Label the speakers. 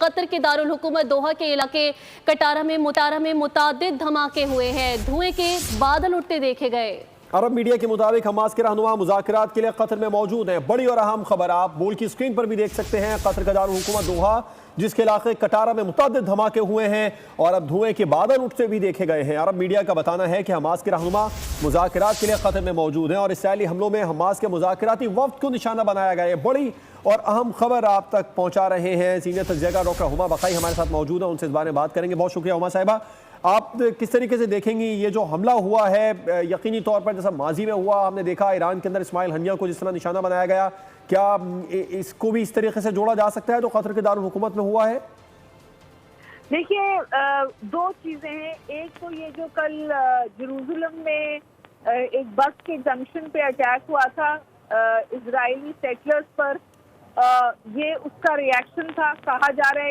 Speaker 1: Qatar के दारुल हुकूमत दोहा के इलाके कटारा में मुतादिद धमाके हुए हैं। धुएं के बादल उठते देखे गए।
Speaker 2: अरब मीडिया के मुताबिक हमास के रहनुमा मुज़ाकरात के लिए कतर में मौजूद हैं। बड़ी और अहम खबर आप बोल की स्क्रीन पर भी देख सकते हैं। कतर का दारुल हुकूमत दोहा जिसके इलाके कटारा में मुतादिद धमाके हुए हैं और अब धुएं के बादल उठते भी देखे गए हैं। अरब मीडिया का बताना है कि हमास के रहनुमा मुज़ाकरात के लिए कतर में मौजूद हैं और इसराइली हमलों में हमास के मुज़ाकराती वफ्द को निशाना बनाया गया है। बड़ी और अहम खबर आप तक पहुंचा रहे हैं। सीनियर तज्ज़ियाकार डॉक्टर हुमा बकाई हमारे साथ मौजूद है, उनसे इस बारे में बात करेंगे। बहुत शुक्रिया हुमा साहिबा। आप किस तरीके से देखेंगी ये जो हमला हुआ है, यकीनी तौर पर जैसा माजी में हुआ, हमने देखा ईरान के अंदर इस्माइल हनिया को जिस तरह निशाना बनाया गया, क्या इसको भी इस तरीके से जोड़ा जा सकता है जो कतर के दारुल हुकूमत में हुआ है?
Speaker 3: देखिए, दो चीजें हैं। एक तो ये जो कल जेरूसलम में एक बस के जंक्शन पे अटैक हुआ था इजरायली सेटलर्स पर, ये उसका रिएक्शन था। कहा जा रहा है